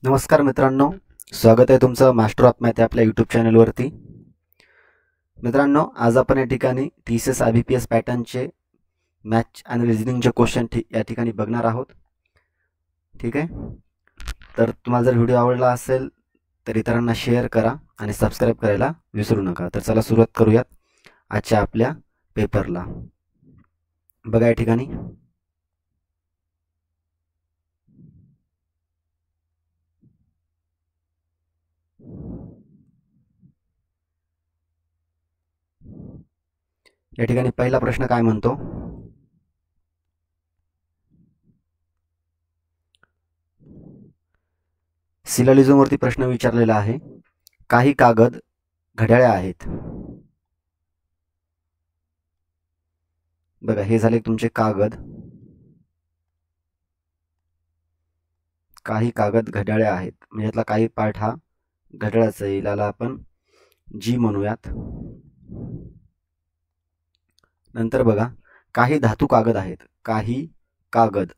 नमस्कार मित्रांनो, स्वागत आहे तुमचं मास्टर ऑफ मॅथ आपल्या यूट्यूब चॅनलवरती. मित्रांनो, आज आपण या ठिकाणी TCS IBPS पॅटर्नचे मॅथ्स आणि रिझनिंगचे क्वेश्चन या ठिकाणी बघणार आहोत. ठीक आहे. तर तुम्हाला जर व्हिडिओ आवडला असेल तर इतरांना शेअर करा आणि सबस्क्राईब करायला विसरू नका. तर चला सुरुवात करूयात आजच्या आपल्या पेपरला. बघा या ठिकाणी पहिला प्रश्न काय म्हणतो, सिलोजिझमवरती प्रश्न विचारलेला आहे. काही कागद घड्याळ्या आहेत. बघा, हे झाले तुमचे कागद. काही कागद घड्याळ्या आहेत म्हणजे यातला काही पार्ट हा घड्याळाचा येईल. याला आपण जी म्हणूयात. नंतर बघा, काही धातू कागद आहेत. काही कागद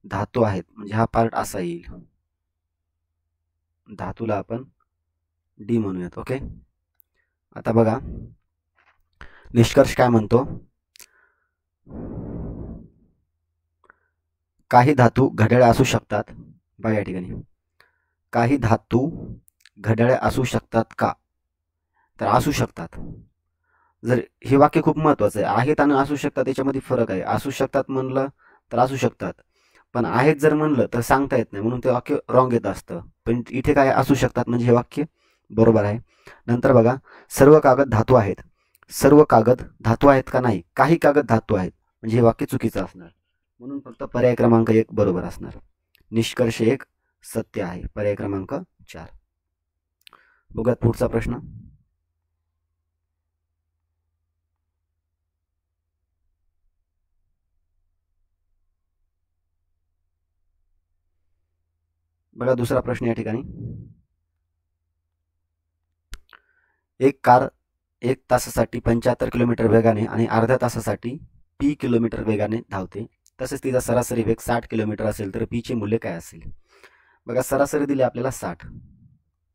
धातू आहेत म्हणजे हा पार्ट असा येईल. धातूला आपण डी म्हणूयात. ओके. आता बघा निष्कर्ष काय म्हणतो, काही धातू घड्याळ्या असू शकतात. बघा या ठिकाणी काही धातू घड्याळ्या असू शकतात का, तर असू शकतात. जर हे वाक्य खूप महत्वाचं आहे. आहेत आणि असू शकतात याच्यामध्ये फरक आहे. असू शकतात म्हणलं तर असू शकतात, पण आहेत जर म्हणलं तर सांगता येत नाही, म्हणून ते वाक्य रॉंग येत असतं. पण इथे काय असू शकतात म्हणजे हे वाक्य बरोबर आहे. नंतर बघा, सर्व कागद धातू आहेत. सर्व कागद धातू आहेत का, नाही. काही कागद धातू आहेत म्हणजे हे वाक्य चुकीचं असणार, म्हणून फक्त पर्याय क्रमांक 1 बरोबर असणार. निष्कर्ष 1 सत्य आहे. पर्याय क्रमांक 4. बघूयात पुढचा प्रश्न. बघा दुसरा प्रश्न या ठिकाणी, एक कार 1 तासासाठी 75 किलोमीटर वेगाने आणि अर्ध्या तासासाठी p किलोमीटर वेगाने धावते. तसेच तिचा सरासरी वेग 60 किलोमीटर असेल तर p चे मूल्य काय असेल. बघा, सरासरी दिली आपल्याला 60.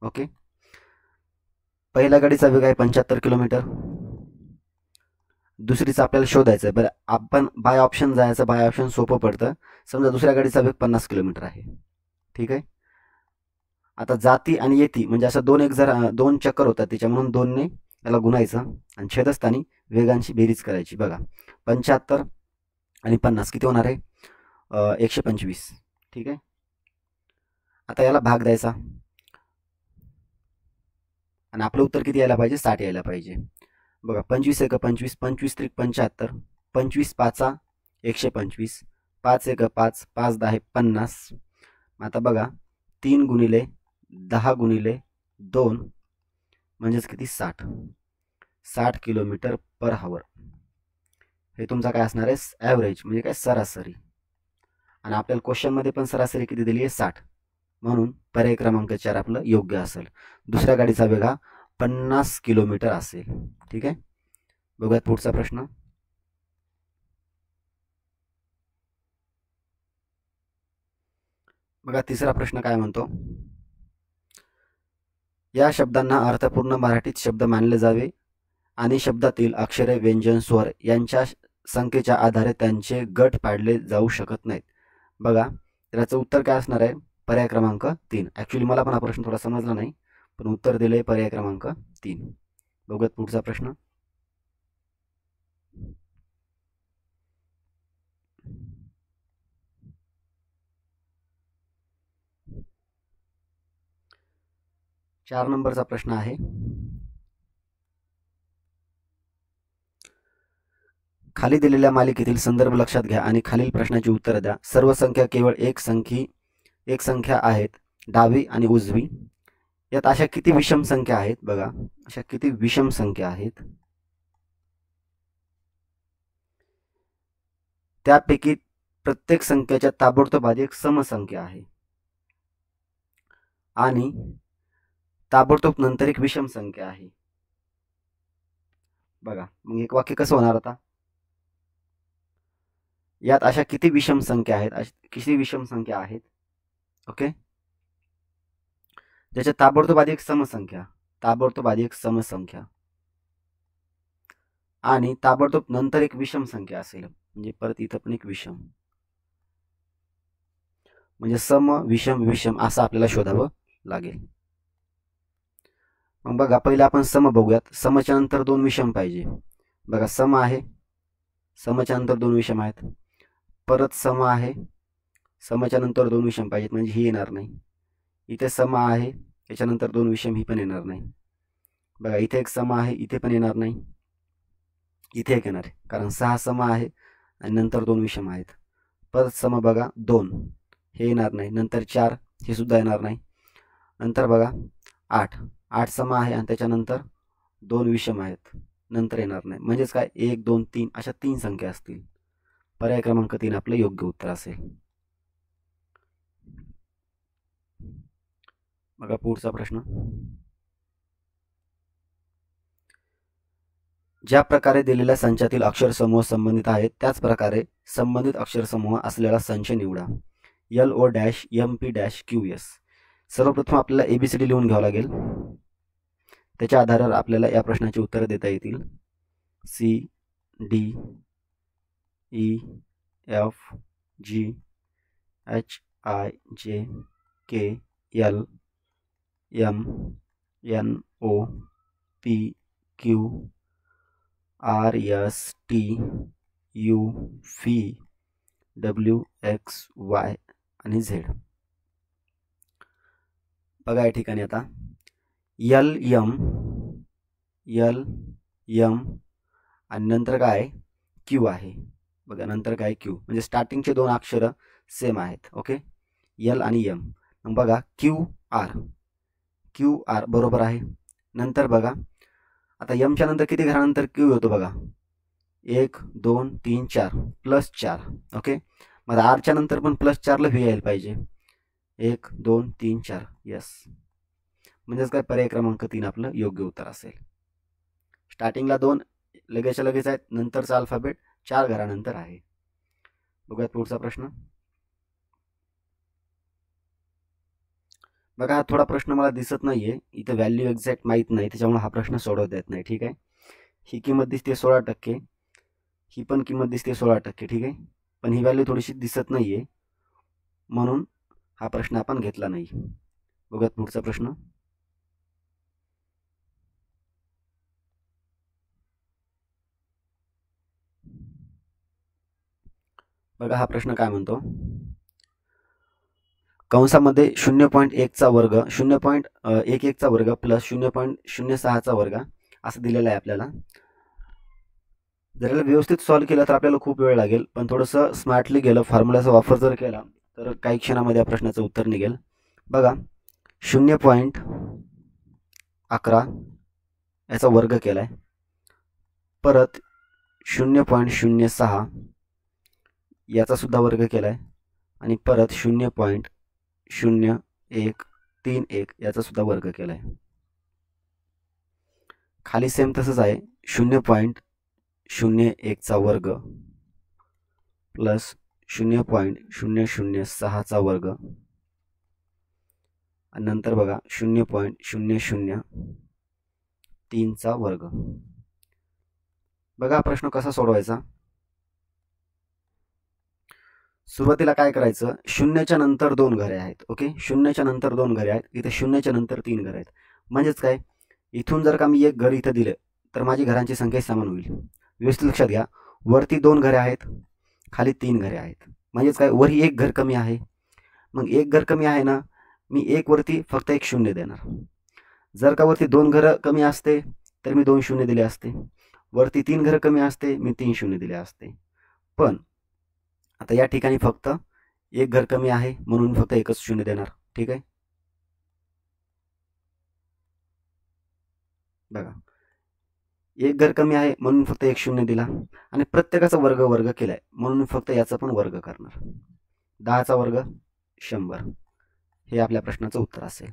ओके. पहिल्या गाडीचा वेग आहे 75 किलोमीटर. दुसरीचा आपल्याला शोधायचं आहे. बरं, आपण बाय ऑप्शन जायचं. बाय ऑप्शन सोपं पडतं. समजा दुसऱ्या गाडीचा वेग 50 किलोमीटर आहे. ठीक आहे. आता जाती आणि येती म्हणजे असं दोन चक्कर होतात त्याच्या, म्हणून 2ने त्याला गुणायचं आणि छेदस्थानी वेगांची बेरीज करायची. बघा, 75 आणि 50 किती होणार आहे, 125. ठीक आहे. आता याला भाग द्यायचा आणि आपलं उत्तर किती यायला पाहिजे, 60 यायला पाहिजे. बघा, 25 एक 25, 25 त्रिक 75, 25 पाचा 125, 5 एक 5, 5 10 50. आता बघा, 3 गुणिले 10 गुणिले 2 म्हणजेच किती, 60 किलोमीटर पर हावर. हे तुमचा काय असणार आहे, ॲव्हरेज म्हणजे काय, सरासरी. आणि आपल्याला क्वेश्चनमध्ये पण सरासरी किती दिली आहे, 60, म्हणून पर्याय क्रमांक 4 आपलं योग्य असेल. दुसऱ्या गाडीचा वेग हा 50 किलोमीटर असेल. ठीक आहे. बघूयात पुढचा प्रश्न. बघा तिसरा प्रश्न काय म्हणतो, या शब्दांना अर्थपूर्ण मराठीत शब्द मानले जावे आणि शब्दातील अक्षरे, व्यंजन, स्वर यांच्या संख्येच्या आधारे त्यांचे गट पाडले जाऊ शकत नाहीत. बघा, त्याचं उत्तर काय असणार आहे, पर्याय क्रमांक 3. ॲक्च्युली मला पण हा प्रश्न थोडा समजला नाही, पण उत्तर दिले पर्याय क्रमांक 3. बघूयात पुढचा प्रश्न. चार नंबरचा प्रश्न आहे, खाली दिलेल्या मालिकेतील संदर्भ लक्षात घ्या आणि खालील प्रश्नाची उत्तरे द्या. सर्व संख्या केवळ एक संख्या आहेत, डावी आणि उजवी. यात अशा किती विषम संख्या आहेत. बघा, अशा किती विषम संख्या आहेत. त्यापैकी प्रत्येक संख्येच्या ताबडतोब आधी एक समसंख्या आहे आणि ताबडतोब नंतर एक विषम संख्या आहे. बघा, मग एक वाक्य कसं होणार आता, यात अशा किती विषम संख्या आहेत, किती विषम संख्या आहेत. ओके. त्याच्या ताबडतोब आधी एक समसंख्या आणि ताबडतोब नंतर एक विषम संख्या असेल, म्हणजे परत इथं पण एक विषम, म्हणजे सम विषम विषम असं आपल्याला शोधावं लागेल. मग बघा पहिले आपण सम बघूयात. समच्या नंतर 2 विषम पाहिजे. बघा सम आहे, समच्या नंतर 2 विषम आहेत. परत सम आहे, समच्या नंतर 2 विषम पाहिजेत, म्हणजे ही येणार नाही. इथे सम आहे, याच्यानंतर 2 विषम, ही पण येणार नाही. बघा इथे एक सम आहे, इथे पण येणार नाही. इथे एक येणार आहे, कारण 6 सम आहे आणि नंतर 2 विषम आहेत. परत सम बघा 2, हे येणार नाही. नंतर 4, हे सुद्धा येणार नाही. नंतर बघा 8 सम आहे आणि त्याच्यानंतर 2 विषम आहेत, नंतर येणार नाही. म्हणजेच काय 1 2 3 अशा 3 संख्या असतील. पर्याय क्रमांक 3 आपलं योग्य उत्तर असेल. बघा पुढचा प्रश्न. ज्या प्रकारे दिलेल्या संचातील अक्षरसमूह संबंधित आहेत त्याच प्रकारे संबंधित अक्षरसमूह असलेला संच निवडा. LO dash MP dash QS. सर्वप्रथम आपल्याला ABCD लिहून घ्यावं लागेल. त्याच्या आधारावर आपल्याला या प्रश्नाची उत्तरं देता येतील. C D E F G H I J K L M N O P Q R S T U V W X Y आणि Z. बघा या ठिकाणी आता L M आणि नंतर काय Q आहे. बघा नंतर काय Q, म्हणजे स्टार्टिंगचे 2 अक्षर सेम आहेत. ओके, L आणि M. मग बघा Q R बरोबर आहे. नंतर बघा आता एमच्या नंतर किती घरानंतर Q होतो बघा, 1 2 3 4 +4. ओके, मग आरच्या नंतर पण +4ला व्ही यायला पाहिजे. 1 2 3 4. यस, म्हणजेच काय पर्याय क्रमांक 3 आपलं योग्य उत्तर असेल. स्टार्टिंगला 2 लगेचच्या लगेच आहेत, नंतरचा अल्फाबेट 4 घरानंतर आहे. बघूयात पुढचा प्रश्न. बघा हा थोडा प्रश्न मला दिसत नाहीये, इथं व्हॅल्यू एक्झॅक्ट माहीत नाही, त्याच्यामुळे हा प्रश्न सोडवता येत नाही. ठीक आहे, ही किंमत दिसते 16%, ही पण किंमत दिसते 16%. ठीक आहे, पण ही व्हॅल्यू थोडीशी दिसत नाहीये, म्हणून हा प्रश्न आपण घेतला नाही. बघूयात पुढचा प्रश्न. बघा हा प्रश्न काय म्हणतो, कंसामध्ये 0.1चा वर्ग 0.11चा वर्ग प्लस 0.06चा वर्ग असं दिलेलं आहे आपल्याला. जर याला व्यवस्थित सॉल्व्ह केलं तर आपल्याला खूप वेळ लागेल, पण थोडंसं स्मार्टली गेलं, फॉर्म्युलाचा वापर जर केला तर काही क्षणामध्ये या प्रश्नाचं उत्तर निघेल. बघा 0.11 याचा वर्ग केलाय, परत 0.06 याचा सुद्धा वर्ग केलाय आणि परत 0.0131 याचा सुद्धा वर्ग केलाय. खाली सेम तसंच आहे, 0.001चा वर्ग प्लस 0.006चा वर्ग आणि नंतर बघा 0.003चा वर्ग. बघा प्रश्न कसा सोडवायचा. सुरुवातीला काय करायचं, 0च्या नंतर 2 घरे आहेत. ओके, 0च्या नंतर 2 घरे आहेत, इथे 0च्या नंतर 3 घरे आहेत. म्हणजेच काय, इथून जर का मी एक घर इथं दिलं तर माझी घरांची संख्या समान होईल. व्यवस्थित लक्षात घ्या, वरती 2 घरे आहेत, खाली 3 घरे आहेत. म्हणजेच काय, वरही एक घर कमी आहे. मग एक घर कमी आहे ना, मी एक वरती फक्त एक 0 देणार. जर का वरती 2 घरं कमी असते तर मी 2 0 दिले असते. वरती 3 घरं कमी असते, मी 3 0 दिले असते. पण आता या ठिकाणी फक्त एक घर कमी आहे म्हणून फक्त एकच 0 देणार. ठीक आहे, बघा एक घर कमी आहे म्हणून फक्त एक 0 दिला आणि प्रत्येकाचा वर्ग केलाय म्हणून फक्त याचा पण वर्ग करणार. 10चा वर्ग 100 हे आपल्या प्रश्नाचं उत्तर असेल.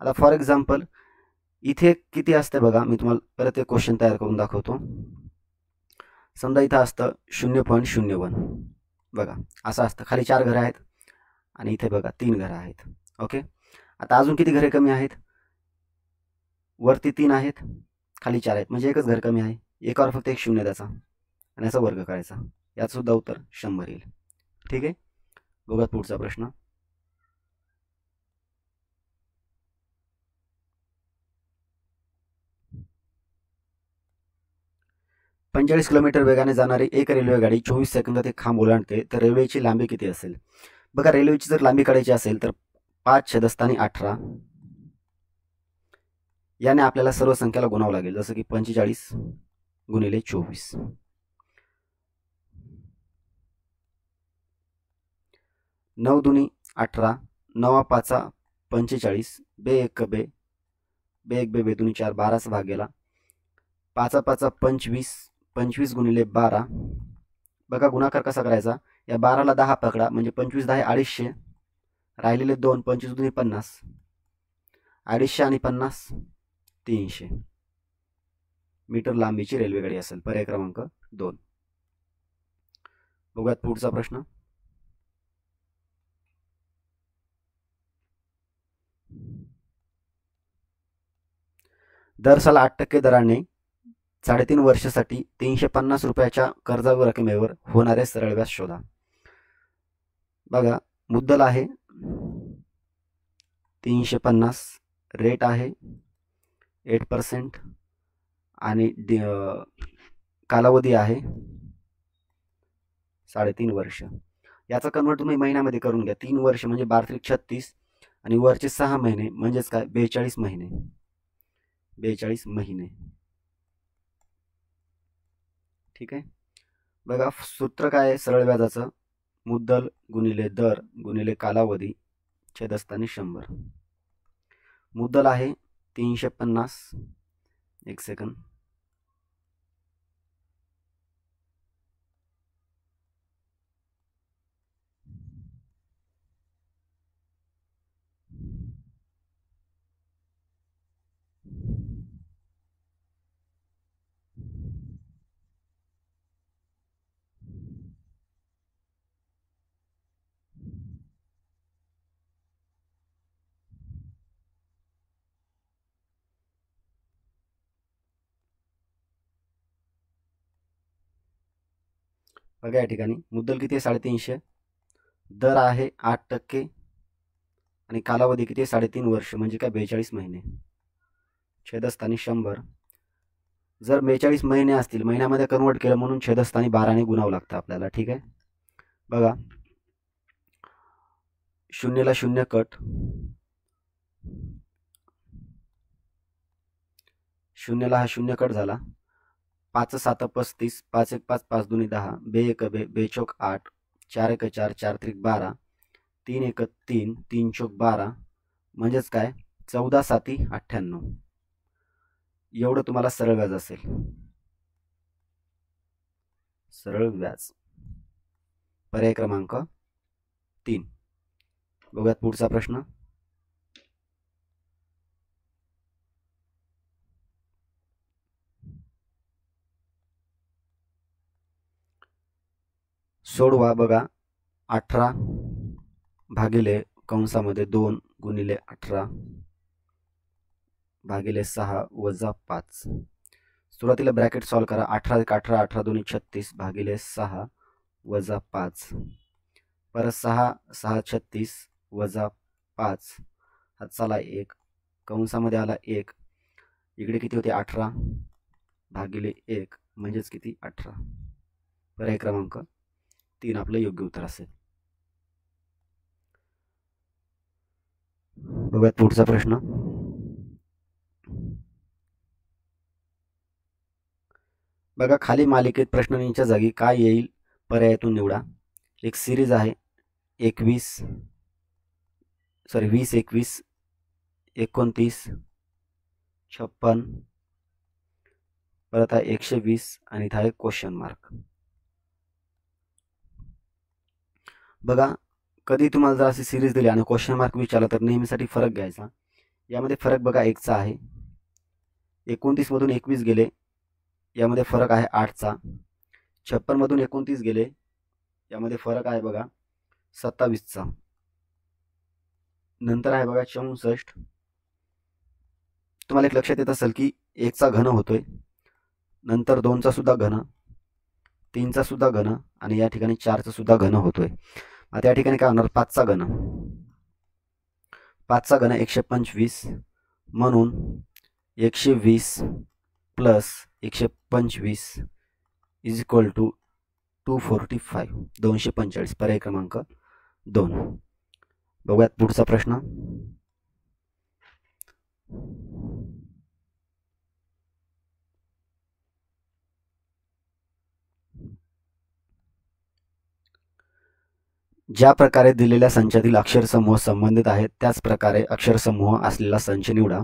आता फॉर एक्झाम्पल इथे किती असते बघा, मी तुम्हाला परत एक क्वेश्चन तयार करून दाखवतो. समजा इथं असतं 0.01. बघा असं असतं, खाली 4 घरं आहेत आणि इथे बघा 3 घरं आहेत. ओके. आता अजून किती घरे कमी आहेत? वरती 3 आहेत, खाली 4 आहेत, म्हणजे एकच घर कमी आहे. एकावर फक्त एक शून्य द्यायचा आणि याचा वर्ग करायचा. याचं सुद्धा उत्तर 100 येईल. ठीक आहे. बघा पुढचा प्रश्न. पंचेचाळीस किलोमीटर वेगाने जाणारी एक रेल्वे गाडी 24 सेकंदात एक खांब ओलांडते, तर रेल्वेची लांबी किती असेल? बघा, रेल्वेची जर लांबी काढायची असेल तर 5 छेदस्थानी 18 याने आपल्याला सर्व संख्याला गुणावं लागेल, जसं की 45 गुणिले 24. 9 दुनी 18, 9 पाचा 45, बे एक बे, बे एक बे बे दुनी 4, 12चा भाग गेला. 5 पाचा 25, 25 गुणिले 12. बघा गुणाकार कसा करायचा? या 12ला 10 पकडा, म्हणजे 25 10 250, राहिलेले 2, 25 दुनी 50, 250 आणि 50 300 मीटर लांबीची रेल्वेगाडी असेल. पर्याय क्रमांक 2. बघूयात पुढचा प्रश्न. दर साल 8% दराने 3.5 वर्षासाठी 350 रुपयाच्या कर्जावर रकमेवर होणारे सरळ व्याज शोधा. बघा, मुद्दल आहे 350, रेट आहे 8% आणि कालावधी आहे 3.5 वर्ष. याचा कन्वर्ट तुम्ही महिन्यामध्ये करून घ्या. 3 वर्ष म्हणजे 12×36 आणि वरचे 6 महिने म्हणजेच काय 42 महिने. 42 महिने. ठीक आहे. बघा सूत्र काय आहे सरळ व्याजाचं? मुद्दल गुणिले दर गुणिले कालावधी छेदस्थानी 100. मुद्दल आहे 350. एक सेकंद. बघा या ठिकाणी मुद्दल किती आहे? 350. दर आहे 8% आणि कालावधी किती आहे? 3.5 वर्ष म्हणजे काय 42 महिने. छेदस्थानी 100. जर 42 महिने असतील, महिन्यामध्ये कन्वर्ट केलं म्हणून छेदस्थानी 12ने गुणावं लागतं आपल्याला. ठीक आहे. बघा, शून्यला शून्य कट, शून्यला हा शून्य कट झाला. 5 7 35, 5 1 5, 5 2 10, बे एक बे, बे चौक 8, 4 1 4, 4 3 12, 3 1 3, 3 चौक 12, म्हणजेच काय 14 7 98. एवढं तुम्हाला सरळ व्याज असेल. सरळ व्याज. पर्याय क्रमांक 3. बघूयात पुढचा प्रश्न. सोडवा. बघा 18 भागिले कंसामध्ये 2 गुणिले 18 भागिले 6 वजा 5. सुरुवातीला ब्रॅकेट सॉल्व करा. 18 1 18, 18 2 36 भागिले 6 वजा 5. परत 6 6 36 वजा 5. हातचाला 1, कंसामध्ये आला 1. इकडे किती होते? 18 भागिले 1 म्हणजेच किती? 18. पर्याय क्रमांक 3 आपलं योग्य उत्तर असेल. बघूयात पुढचा प्रश्न. बघा खाली मालिकेत प्रश्नांच्या जागी काय येईल? पर्यायातून निवडा. एक सिरीज आहे 20 21 29 56, परत आहे 120 आणि इथं आहे क्वेश्चन मार्क. बघा, कधी तुम्हाला जर अशी सिरीज दिली आणि क्वेश्चन मार्क विचारला तर नेहमीसाठी फरक घ्यायचा. यामध्ये फरक बघा 1चा आहे. 29 मधून 21 गेले, यामध्ये फरक आहे 8चा. 56 मधून 29 गेले, यामध्ये फरक आहे बघा 27चा. नंतर आहे बघा 64. तुम्हाला एक लक्षात येत असेल की 1चा घन होतोय, नंतर 2चा सुद्धा घन, 3चा सुद्धा घन आणि या ठिकाणी 4चा सुद्धा घन होतोय. आता या ठिकाणी काय होणार, 5चा घन. 5चा घन 125 म्हणून 120 प्लस 125 इज इक्वल टू 245, 245. पर्याय क्रमांक 2. बघूयात पुढचा प्रश्न. ज्या प्रकारे दिलेल्या संचातील अक्षरसमूह संबंधित आहेत त्याच प्रकारे अक्षरसमूह असलेला संच निवडा.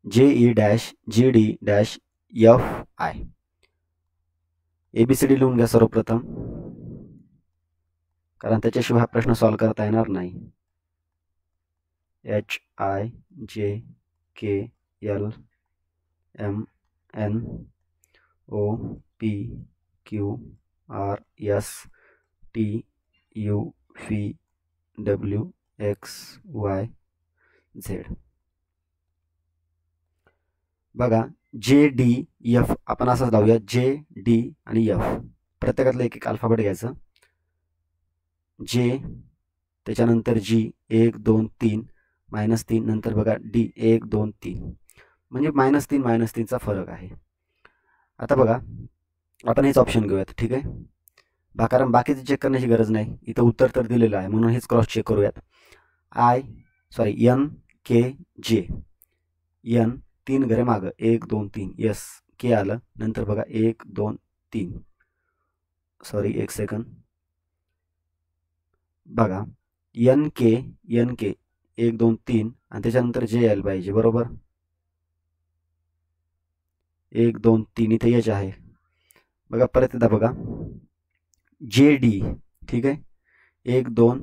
JE-GD-FI. ABCD लिहून घ्या सर्वप्रथम, कारण त्याच्याशिवाय हा प्रश्न सॉल्व्ह करता येणार नाही. HIJKLMNOPQRSTUVWXYZ. बघा, JDF आपण असंच लावूया, JD आणि F. प्रत्येकातलं एक एक अल्फाबेट घ्यायचं. J, त्याच्यानंतर G, 1 2 3, -3, नंतर बघा D, 1 2 3, म्हणजे -3 -3चा फरक आहे. आता बघा, आपण हेच ऑप्शन घेऊयात. ठीक आहे, कारण बाकीचे चेक करण्याची गरज नाही, इथं उत्तर तर दिलेलं आहे म्हणून हेच क्रॉस चेक करूयात. NKJ, N 3 घरे मागं, 1 2 3, यस K आलं. नंतर बघा 1 2 3, सॉरी 1 सेकंड, बघा NK 1 2 3 आणि त्याच्यानंतर J यायला पाहिजे, बरोबर. 1 2 3 इथे H आहे. बघा परत एकदा बघा, JD. ठीक आहे, 1 2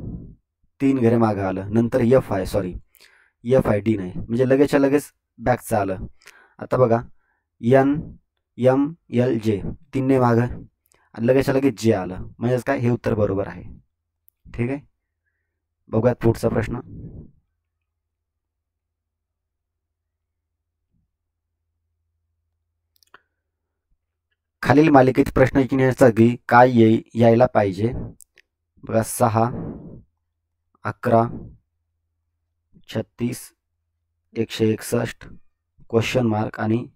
3 घरे मागं आलं. नंतर F आहे, सॉरी FID नाही, म्हणजे लगेचच्या लगेच बॅकचं आलं. आता बघा NMLJ 3 ने मागं आणि लगेचच्या लगेच J आलं, म्हणजेच काय, हे उत्तर बरोबर आहे. ठीक आहे, बघूयात पुढचा प्रश्न. खालील मालिकेत प्रश्न विचारण्याच्या जागी काय यायला पाहिजे. बघा 6 11 36 161 क्वेश्चन मार्क आणि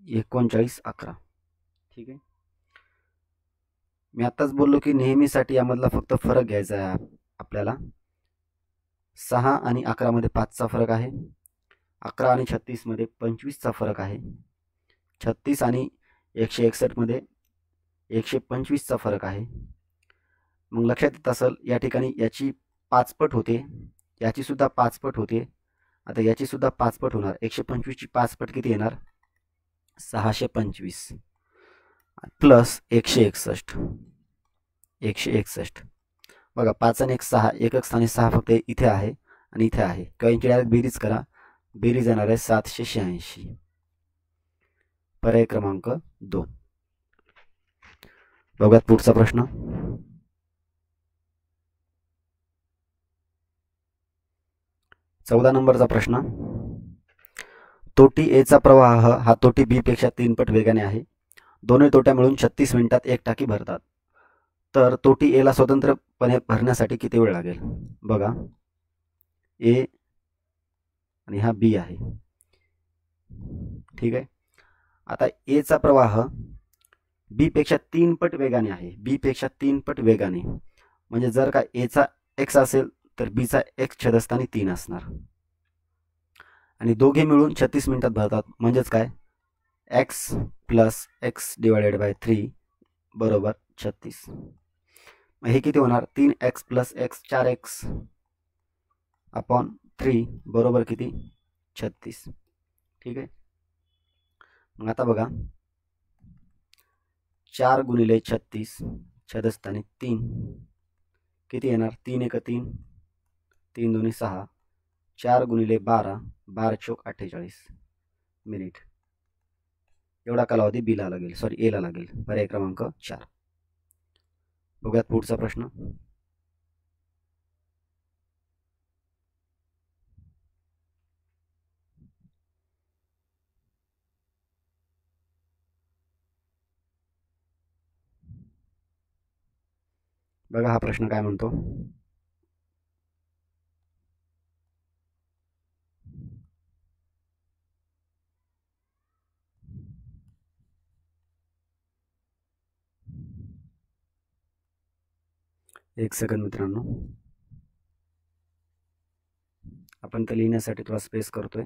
39 11. ठीक आहे, मी आताच बोललो की नेहमीसाठी यामधला फक्त फरक घ्यायचा आहे आपल्याला. 6 आणि 11 मध्ये 5चा फरक आहे, 11 आणि 36 मध्ये 25चा फरक आहे, 36 आणि 161 मध्ये 125चा फरक आहे. मग लक्षात येत असेल, या ठिकाणी याची 5 पट होते, याची सुद्धा 5 पट होते. आता याची सुद्धा 5 पट होणार. 125ची 5 पट किती येणार, 625 प्लस 161. बघा 5 आणि 1 6, एकक स्थानी 6 फक्त इथे आहे आणि इथे आहे, किंवा यांची डायरेक्ट बेरीज करा. बेरीज येणार आहे 786. पर्याय क्रमांक 2. बघूयात पुढचा प्रश्न. चौदा नंबरचा प्रश्न. तोटी A चा प्रवाह हा तोटी B पेक्षा 3 पट वेगाने आहे. दोन्ही तोट्या मिळून 36 मिनिटात एक टाकी भरतात. तर तोटी A ला स्वतंत्रपणे भरण्यासाठी किती वेळ लागेल. बघा A आणि हा B आहे. ठीक आहे, आता A चा प्रवाह B पेक्षा 3 पट वेगाने आहे. B पेक्षा 3 पट वेगाने, म्हणजे जर का A चा x असेल तर B चा x छेदस्थानी 3 असणार आणि दोघे मिळून 36 मिनिटात भरतात. म्हणजेच काय, x plus x divided by 3 बरोबर 36. मग हे किती होणार, 3x plus x 4x upon 3 बरोबर किती, 36. ठीक आहे, मग आता बघा 4 गुणिले 36 छेदस्थानी 3 किती येणार, 3 1 3, 3 2 6, 4 गुणिले 12, 12 चोक 48 मिनिट. एवढा कालावधी B ला लागेल, सॉरी A ला लागेल. पर्याय क्रमांक 4. बघूयात पुढचा प्रश्न. बघा हा प्रश्न काय म्हणतो. एक सेकंद मित्रांनो, आपण ते लिहिण्यासाठी थोडा स्पेस करतोय.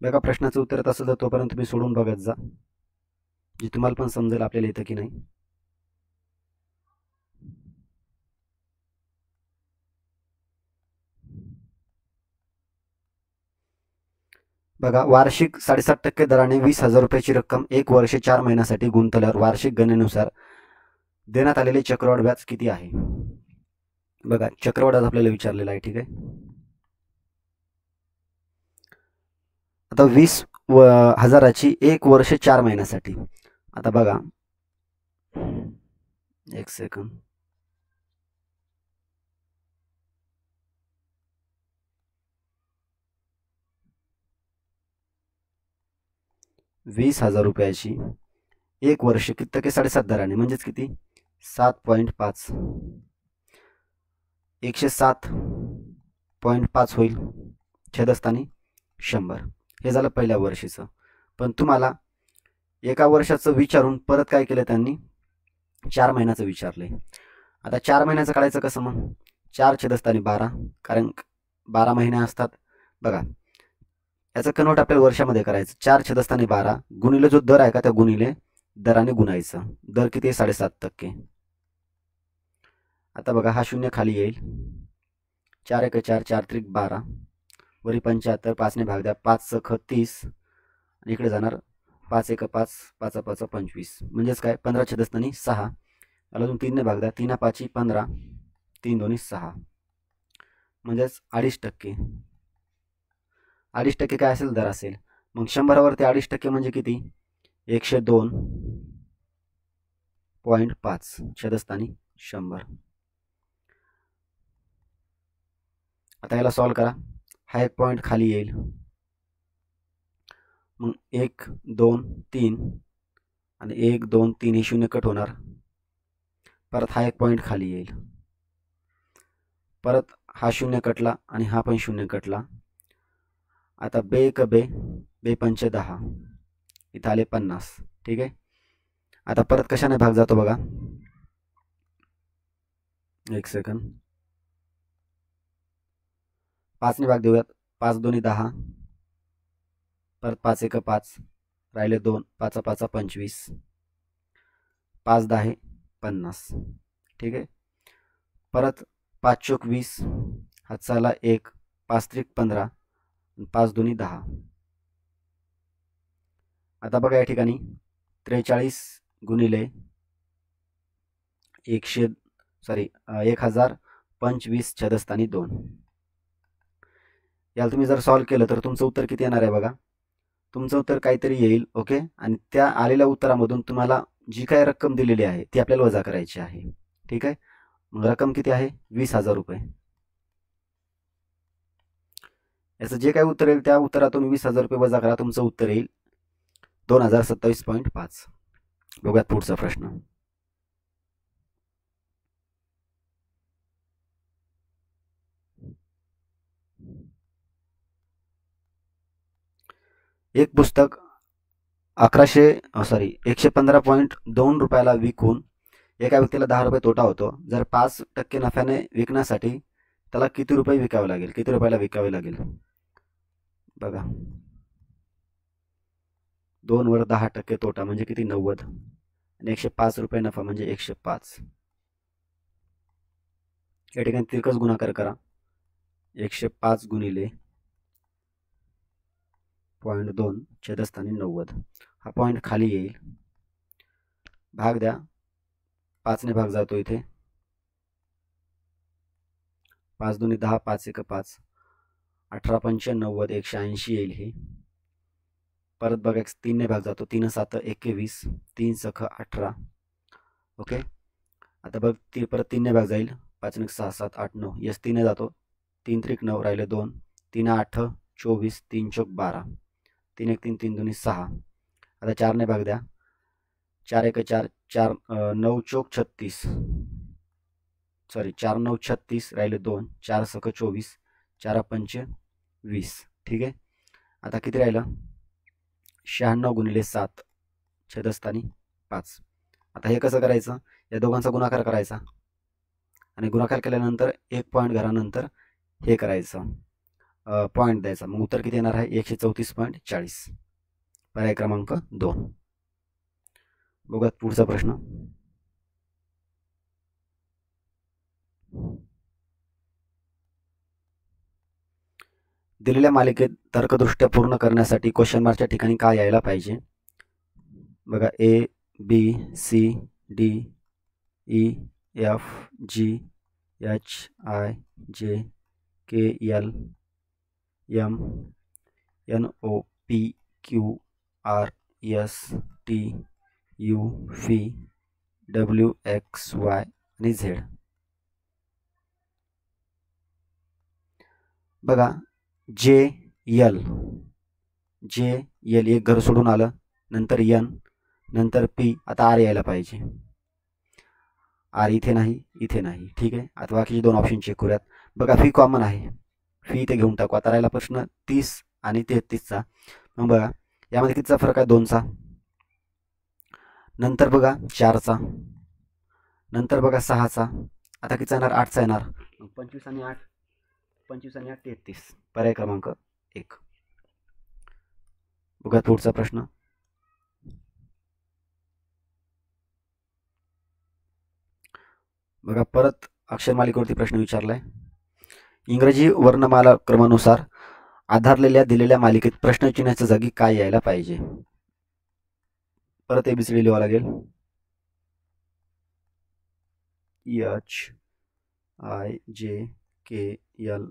बघा प्रश्नाचं उत्तर तसं जर तोपर्यंत तुम्ही सोडून बघत जा, जे तुम्हाला पण समजेल आपल्याला येतं की नाही. बघा वार्षिक 7.5% दराने 20,000 रुपयाची रक्कम 1 वर्ष 4 महिन्यासाठी गुंतवल्यावर वार्षिक गणनेनुसार देण्यात आलेले चक्रवाढ व्याज किती आहे. बघा चक्रवाढ आपल्याला विचारलेला आहे. ठीक आहे, आता 20,000ची 1 वर्ष 4 महिन्यासाठी. आता बघा एक सेकंद, ₹20,000 1 वर्ष किती टक्के 7.5 दराने म्हणजेच किती 7.5 107.5 होईल छेदस्थानी 100. हे झालं पहिल्या वर्षीचं. पण तुम्हाला एका वर्षाचं विचारून परत काय केलं त्यांनी 4 महिन्याचं विचारलंय. आता 4 महिन्याचं काढायचं कसं मग 4 छेदस्थानी 12, कारण 12 महिने असतात. बघा याचं कन्वर्ट आपल्याला वर्षामध्ये करायचं. 4 छेदस्थानी 12 गुणिले जो दर आहे का त्या गुणिले दराने गुणायचं. दर किती 7.5%. आता बघा हा शून्य खाली येईल. 4 एक 4 4 त्रिक 12 वरी 75 5 ने भाग द्या 5 सख 30 आणि इकडे जाणार 5 एक 5 5 5 25 म्हणजेच काय 15 छेदस्थानी 6. याला अजून 3 ने भाग द्या 3 5 15 3 2 6 म्हणजेच 2.5%. 2.5% काय असेल दर असेल. मग 100वरती 2.5% म्हणजे किती 102.5 छेदस्थानी 100. आता याला सॉल्व करा. हा एक पॉईंट खाली येईल. मग 1 2 3 आणि 1 2 3 हे शून्य कट होणार. परत हा एक पॉईंट खाली येईल. परत हा शून्य कटला आणि हा पण शून्य कटला. आता बे एक बे बे पंचे 10 इथं आले 50. ठीक आहे, आता परत कशाने भाग जातो बघा. एक सेकंद, 5 ने भाग देऊयात. 5 2 10 परत 5 एक 5 राहिले 2 5 5 25 5 10 50. ठीक आहे, परत 5 चोक 20 हातचाला 1 5 त्रिक 15 5 2 10. आता बघा या ठिकाणी 43 गुणिले 1025 छेदस्थानी 2. याला तुम्ही जर सॉल्व केलं तर तुमचं उत्तर किती येणार आहे बघा. तुमचं उत्तर काहीतरी येईल. ओके, आणि त्या आलेल्या उत्तरामधून तुम्हाला जी काय रक्कम दिलेली आहे ती आपल्याला वजा करायची आहे. ठीक आहे, मग रक्कम किती आहे 20,000 रुपये. याचं जे काय उत्तर येईल त्या उत्तरातून 20,000 रुपये वजा करा. तुमचं उत्तर येईल 2027.5. बघूयात पुढचा प्रश्न. एक पुस्तक 115.2 रुपयाला विकून एका व्यक्तीला 10 रुपये तोटा होतो. जर 5% नफ्याने विकण्यासाठी त्याला किती रुपये विकावे लागेल, किती रुपयाला विकावे लागेल. बघा 2 वर 10% तोटा म्हणजे किती 90 आणि 105 रुपये नफा म्हणजे 105. या ठिकाणी तिरकस गुणाकार करा. 105 गुणिले 0.2 छेदस्थानी 90. हा पॉईंट खाली येईल. भाग द्या 5 ने भाग जातो इथे 5 2 10 5 1 5 18 5 90 180 येईल. हे परत बघा 3 ने भाग जातो 3 7 21 3 सख 18. ओके, आता बघ परत 3 ने भाग जाईल 5 6 7 8 9 यस 3 ने जातो 3 त्रिक 9 राहिले 2, 3 8 24, 3 चौक 12, 3 1 3, 3 2 6. आता 4 ने भाग द्या, 4 1 4, 4 9 चौक 36, सॉरी 4 9 36 राहिले 2, 4 6 24, 4 5 20. ठीक आहे. आता किती राहिलं? 96 गुणिले 7 छेदस्थानी 5. आता हे कसं करायचं? या दोघांचा गुणाकार करायचा आणि गुणाकार केल्यानंतर एक पॉईंट घरानंतर हे करायचं, पॉईंट द्यायचा. मग उत्तर किती येणार आहे? 134.40. पर्याय क्रमांक 2. बघूयात पुढचा प्रश्न. दिलेल्या मालिकेत तर्कदृष्ट्या पूर्ण करण्यासाठी क्वेश्चन मार्कच्या ठिकाणी काय यायला पाहिजे? बघा, A B C D E F G H I J K L M N O P Q R S T U V W X Y आणि Z. बघा, जे एल एक घर सोडून आलं, नंतर एन, नंतर पी. आता आर यायला पाहिजे. आर इथे नाही, इथे नाही. ठीक आहे. आता बाकीचे 2 ऑप्शन चेक करूयात. बघा, फी कॉमन आहे, फी इथे घेऊन टाकू. आता राहिला प्रश्न 30 आणि 33चा. मग बघा, यामध्ये कितीचा फरक आहे? 2चा. नंतर बघा 4चा, नंतर बघा 6चा. आता कितीचा येणार? 8चा येणार. 25 आणि 8 33. पर्याय क्रमांक 1. बघा पुढचा प्रश्न. बघा, परत अक्षरमालिकेवरती प्रश्न विचारलाय. इंग्रजी वर्णमाला क्रमानुसार आधारलेल्या दिलेल्या मालिकेत प्रश्नचिन्हाच्या जागी काय यायला पाहिजे? परत ABCD लिहावं लागेल. H I J K L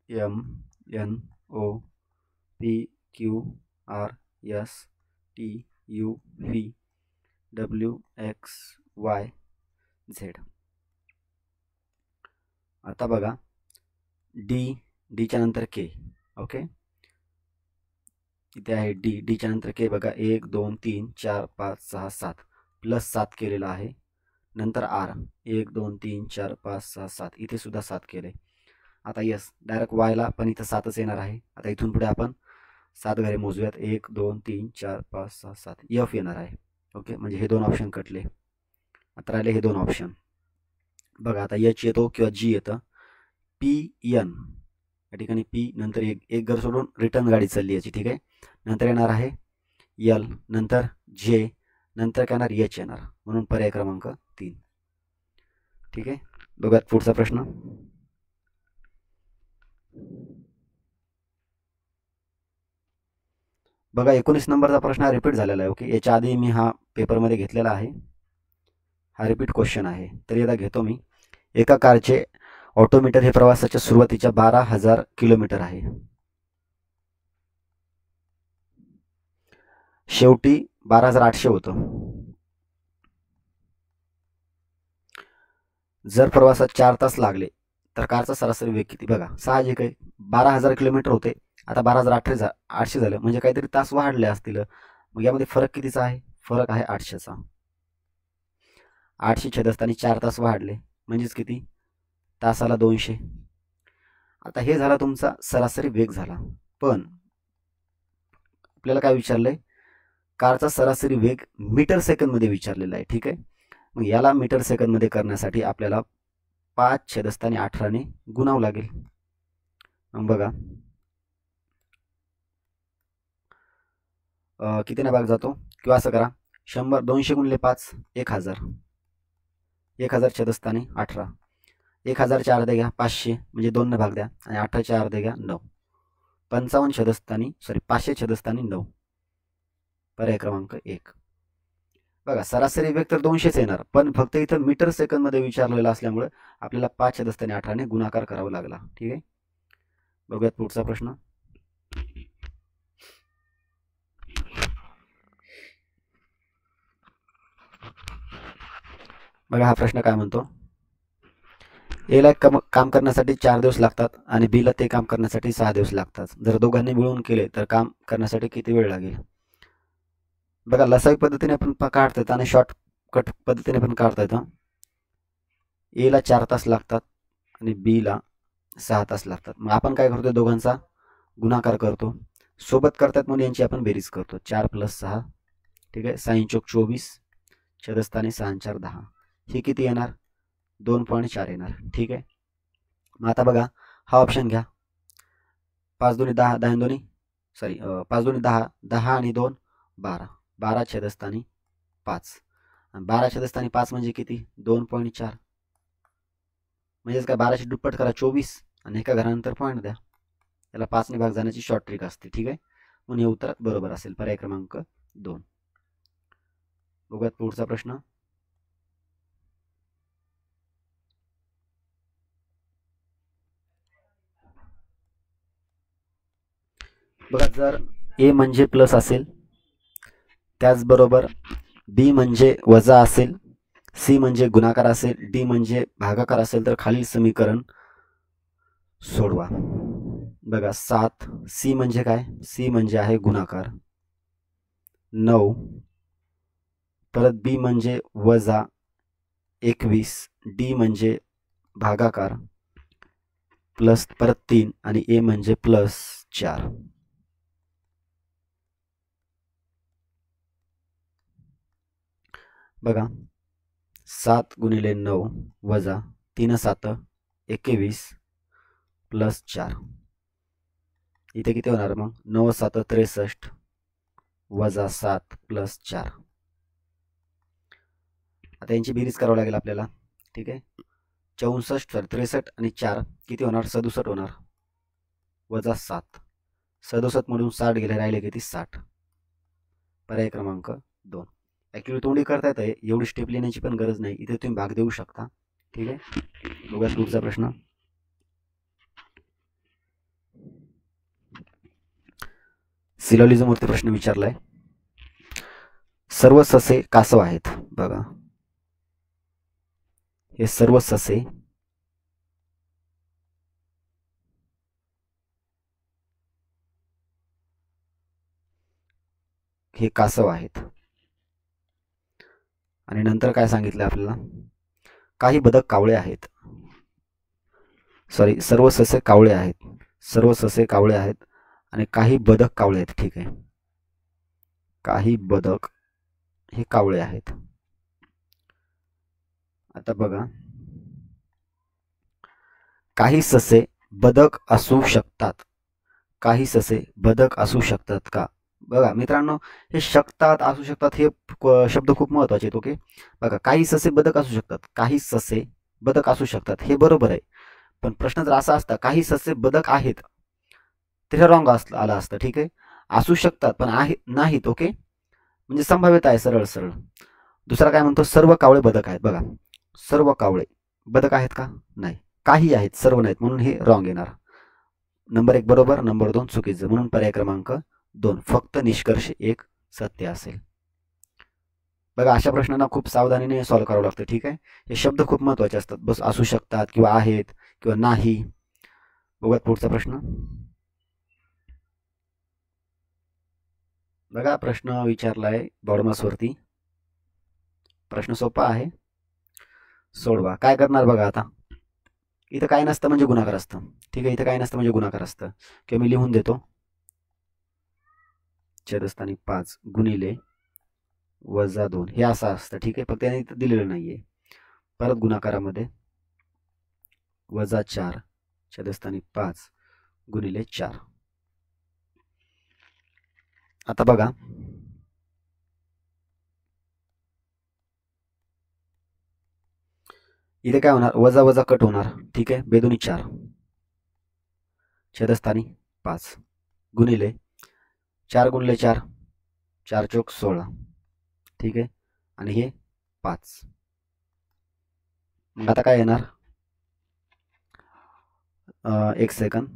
M N O P Q R S T U V W X Y Z. आता बघा, डीच्या नंतर के. ओके, इथे आहे डीच्या नंतर के. बघा, 1 2 3 4 5 6 7 प्लस 7 केलेला आहे. नंतर आर 1 2 3 4 5 6 7, इथे सुद्धा 7 केले. आता यस, डायरेक्ट वायला पण इथं 7च येणार आहे. आता इथून पुढे आपण 7 घरे मोजूयात. 1 2 3 4 5 6 7. एफ येणार आहे. ओके, म्हणजे हे 2 ऑप्शन कटले. आता राहिले हे 2 ऑप्शन. बघा, आता एच येतो किंवा जी येतं. पी एन, या ठिकाणी पी नंतर एक घर सोडून रिटर्न गाडी चालली याची. ठीक आहे. नंतर येणार आहे एल, नंतर जे, नंतर काय येणार? एच येणार. म्हणून पर्याय क्रमांक 3. ठीक आहे. बघा पुढचा प्रश्न. बघा, 19 नंबरचा प्रश्न हा रिपीट झालेला आहे. ओके, याच्या आधी मी हा पेपरमध्ये घेतलेला आहे. हा रिपीट क्वेश्चन आहे, तर याला घेतो मी. एका कारचे ऑटोमीटर हे प्रवासाच्या सुरुवातीच्या 12,000 किलोमीटर आहे. शेवटी 12,800 होतं. जर प्रवासात 4 तास लागले तर कारचा सरासरी वेग किती? बघा, साहजिक आहे, 12,000 किलोमीटर होते, आता 12,800 झालं, म्हणजे काहीतरी तास वाढले असतील. मग यामध्ये फरक कितीचा आहे? फरक आहे 800चा. 800 छेदस्थानी 4 तास वाढले, म्हणजेच किती? तासाला 200. आता हे झाला तुमचा सरासरी वेग झाला. पण आपल्याला काय विचारलंय? कारचा सरासरी वेग मीटर सेकंदमध्ये विचारलेला आहे. ठीक आहे. मग याला मीटर सेकंदमध्ये करण्यासाठी आपल्याला 5 छेदस्थानी 18ने गुणावं लागेल. मग बघा, कितीने भाग जातो? किंवा असं करा, 100 200 गुणिले 5 1000. 1000 छेदस्थानी 18. 1000च्या अर्धे घ्या 500, म्हणजे 2 ने भाग द्या, आणि 18च्या अर्धे घ्या 9. 55 छेदस्थानी 500 छेदस्थानी 9. पर्याय क्रमांक 1. बघा, सरासरी वेग तर 200च येणार, पण फक्त इथं मीटर सेकंदमध्ये विचारलेलं असल्यामुळे आपल्याला 5 छेदस्थानी 18ने गुणाकार करावा लागला. ठीक आहे. बघूयात पुढचा प्रश्न. बघा, हा प्रश्न काय म्हणतो? एला काम करण्यासाठी 4 दिवस लागतात आणि बीला ते काम करण्यासाठी 6 दिवस लागतात. जर दोघांनी मिळून केले तर काम करण्यासाठी किती वेळ लागेल? बघा, लसावी पद्धतीने पण काढता येतं आणि शॉर्टकट पद्धतीने पण काढता येतं. एला 4 तास लागतात आणि बीला 6 तास लागतात. मग आपण काय करतो, दोघांचा गुणाकार करतो. सोबत करतात म्हणून यांची आपण बेरीज करतो. 4 + 6, ठीक आहे. 6 × 24, छेदस्थानी 6 × 4 = 10. ही किती येणार? 2.4 येणार, ठीक आहे. मग आता बघा, हा ऑप्शन घ्या. 5 × 2 = 10, 10 × 2 सॉरी 5 × 2 = 10, 10 आणि 2 12, 12 छेदस्थानी 5 आणि 12 छेदस्थानी 5 म्हणजे किती? 2.4. म्हणजेच काय, 12ची दुप्पट करा 24 आणि एका घरानंतर पॉईंट द्या. याला 5 ने भाग जाण्याची शॉर्ट ट्रिक असते, ठीक आहे. म्हणून हे उत्तर बरोबर असेल, पर्याय क्रमांक 2. बघूयात पुढचा प्रश्न. बघा, जर ए म्हणजे प्लस असेल, त्याचबरोबर बी म्हणजे वजा असेल, सी म्हणजे गुणाकार असेल, डी म्हणजे भागाकार असेल, तर खालील समीकरण सोडवा. बघा, 7 सी म्हणजे काय? सी म्हणजे आहे गुणाकार. 9 परत बी म्हणजे वजा 21, डी म्हणजे भागाकार, प्लस परत 3 आणि ए म्हणजे +4. बघा, 7 × 9 वजा 3 7 21 +4. इथे किती होणार मग? 9 7 63 वजा 7 +4. आता यांची बेरीज करावं लागेल आपल्याला, ठीक आहे. 63 आणि 4 किती होणार? 67 होणार, वजा 7. 67 मधून 60 गेले, राहिले किती? 60. पर्याय क्रमांक 2. ॲक्च्युली तोंडी करता येतं, एवढी स्टेप लिहिण्याची पण गरज नाही. इथे तुम्ही भाग देऊ शकता, ठीक आहे. बघूया पुढचा प्रश्न. सिलोलिझमवरती प्रश्न विचारलाय. सर्व ससे कासव आहेत. बघा, हे सर्व ससे हे कासव आहेत. आणि नंतर काय सांगितलं आपल्याला? काही बदक कावळे आहेत. सॉरी, सर्व ससे कावळे आहेत. सर्व ससे कावळे आहेत आणि काही बदक कावळे आहेत, ठीक आहे. काही बदक हे कावळे आहेत. आता बघा, काही ससे बदक असू शकतात. काही ससे बदक असू शकतात का? बघा मित्रांनो, हे शकतात, असू शकतात, हे शब्द खूप महत्वाचे आहेत. ओके, बघा, काही ससे बदक असू शकतात, काही ससे बदक असू शकतात, हे बरोबर आहे. पण प्रश्न जर असा असता काही ससे बदक आहेत, तर हे रॉंग आलं असतं, ठीक आहे. असू शकतात पण आहे नाहीत. ओके, म्हणजे संभाव्यता आहे, सरळ सरळ. दुसरा काय म्हणतो? सर्व कावळे बदक आहेत. बघा, सर्व कावळे बदक आहेत का? नाही. काही आहेत, सर्व नाहीत, म्हणून हे रॉंग येणार. नंबर 1 बरोबर, नंबर 2 चुकीचं, म्हणून पर्याय क्रमांक 2. फक्त निष्कर्ष 1 सत्य असेल. बघा, अशा प्रश्नांना खूप सावधानीने सॉल्व्ह करावं लागतं, ठीक आहे. हे शब्द खूप महत्वाचे असतात. बस असू शकतात किंवा आहेत किंवा नाही. बघा पुढचा प्रश्न. बघा, प्रश्न विचारलाय बॉडमासवरती. प्रश्न सोपा आहे, सोडवा. काय करणार बघा आता. इथं काय नसतं म्हणजे गुणाकार असतं, ठीक आहे. इथं काय नसतं म्हणजे गुणाकार असतं, किंवा मी लिहून देतो. छेदस्थानी 5 गुणिले वजा 2 हे असं असतं, ठीक आहे. फक्त याने इथं दिलेलं नाहीये. परत गुणाकारामध्ये वजा 4 छेदस्थानी 5 गुणिले 4. आता बघा, इथे काय होणार? वजा वजा कट होणार, ठीक आहे. बेदोनी 4 छेदस्थानी 5 गुणिले 4 गुणिले 4 4 चौक 16, ठीक आहे. आणि हे 5. मग आता काय येणार? 1 सेकंद,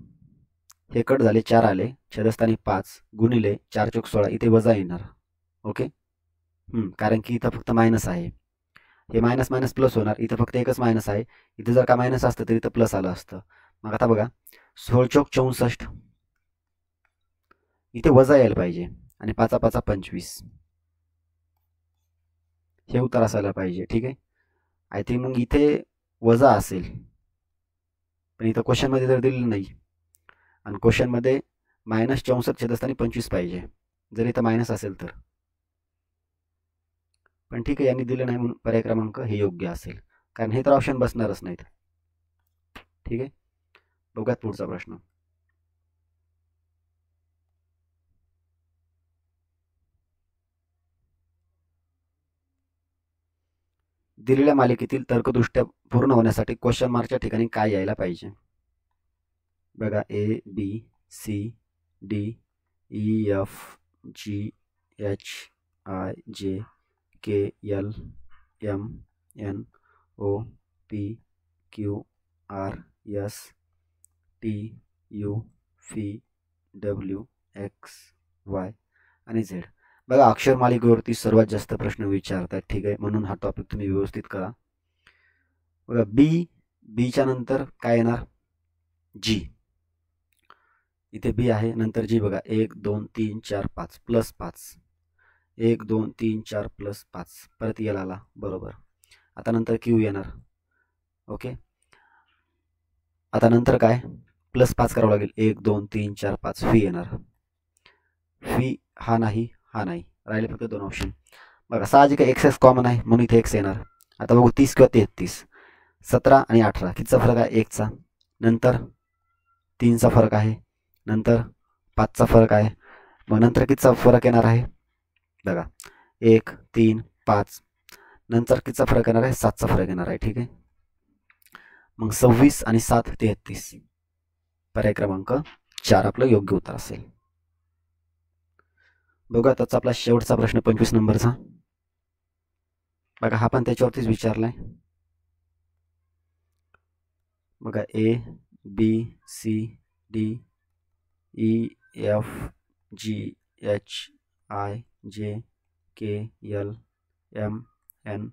हे कट झाले, 4 आले, छेदस्थानी 5 गुणिले 4 चौक 16, इथे वजा येणार. ओके, कारण की इथं फक्त मायनस आहे. हे मायनस मायनस प्लस होणार. इथं फक्त एकच मायनस आहे. इथं जर का मायनस असतं तर इथं प्लस आलं असतं. मग आता बघा 16 चौक 64, इथे वजा यायला पाहिजे आणि 5 5 25, हे उत्तर असायला पाहिजे. ठीक आहे. आय थिंक मग इथे वजा असेल, पण इथं क्वेश्चनमध्ये तर दिलेलं नाही. आणि क्वेश्चनमध्ये -64 छेदस्थानी 25 पाहिजे, जर इथं मायनस असेल तर. पण ठीक आहे, यांनी दिलं नाही म्हणून पर्याय क्रमांक हे योग्य असेल, कारण हे तर ऑप्शन बसणारच नाहीत. ठीक आहे. बघूयात पुढचा प्रश्न. दिलेल्या मालिकेतील तर्कदृष्ट्या पूर्ण होण्यासाठी क्वेश्चन मार्कच्या ठिकाणी काय यायला पाहिजे? बघा A B C D E F G H I J K L M N O P Q R S T U V W X Y आणि झेड. बघा अक्षर मालिकेवरती सर्वात जास्त प्रश्न विचारतात. ठीक आहे, म्हणून हा टॉपिक तुम्ही व्यवस्थित करा. बघा बीच्या नंतर काय येणार? जी. इथे बी आहे, नंतर जी. बघा 1 2 3 4 5 प्लस 5, 1 2 3 4 प्लस 5, परत एल आला. बरोबर. आता नंतर क्यू येणार. ओके. आता नंतर काय? प्लस 5 करावं लागेल. 1 2 3 4 5 व्ही येणार. व्ही हा नाही, हा नाही, राहिले फक्त 2 ऑप्शन. बघा साहजिक एक्स कॉमन आहे म्हणून इथे एक्स येणार. आता बघू 30 किंवा 33, 17 आणि 18 कितीचा फरक आहे? 1चा. नंतर 3चा फरक आहे, नंतर 5चा फरक आहे. मग नंतर कितीचा फरक येणार आहे? बघा 1 3 5, नंतर कितीचा फरक येणार आहे? 7चा फरक येणार आहे. ठीक आहे. मग 26 आणि 7 33, पर्याय क्रमांक 4 आपलं योग्य उत्तर असेल. बघा त्याचा आपला शेवटचा प्रश्न 25 नंबरचा. बघा हा पण त्याच्यावरतीच विचारलाय. बघा A B C D E F G H I J K L M N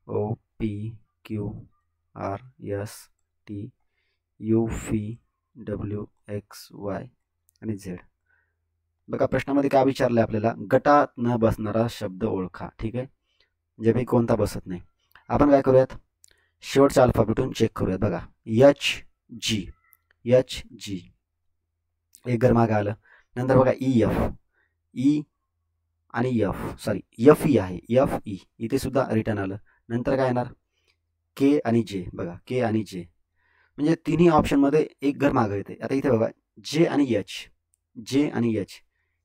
O P Q R S T U V W X Y आणि झेड. बघा प्रश्नामध्ये काय विचारलंय आपल्याला? गटात न बसणारा शब्द ओळखा. ठीक आहे, जे काही कोणता बसत नाही. आपण काय करूयात? शेवटच्या अल्फाबेटून चेक करूयात. बघा एच जी, एच जी एक घर मागे आलं. नंतर बघा ई एफ, ई आणि एफ, सॉरी एफ ई आहे, एफ ई इथे सुद्धा रिटर्न आलं. नंतर काय येणार? के आणि जे. बघा के आणि जे, म्हणजे तिन्ही ऑप्शनमध्ये एक घर मागं येते. आता इथे बघा जे आणि एच, जे आणि एच,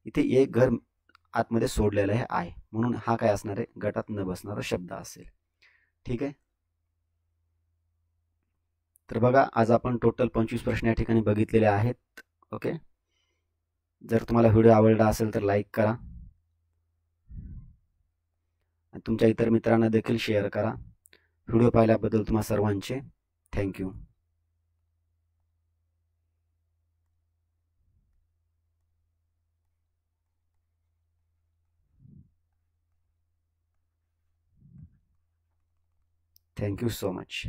इथे एक घर आतमध्ये सोडलेलं आहे आय, म्हणून हा काय असणार आहे? गटात न बसणारा शब्द असेल. ठीक आहे. तर बघा आज आपण टोटल 25 प्रश्न या ठिकाणी बघितलेले आहेत. ओके. जर तुम्हाला व्हिडिओ आवडला असेल तर लाईक करा आणि तुमच्या इतर मित्रांना देखील शेअर करा. व्हिडिओ पाहिल्याबद्दल तुम्हा सर्वांचे थँक्यू. Thank you so much.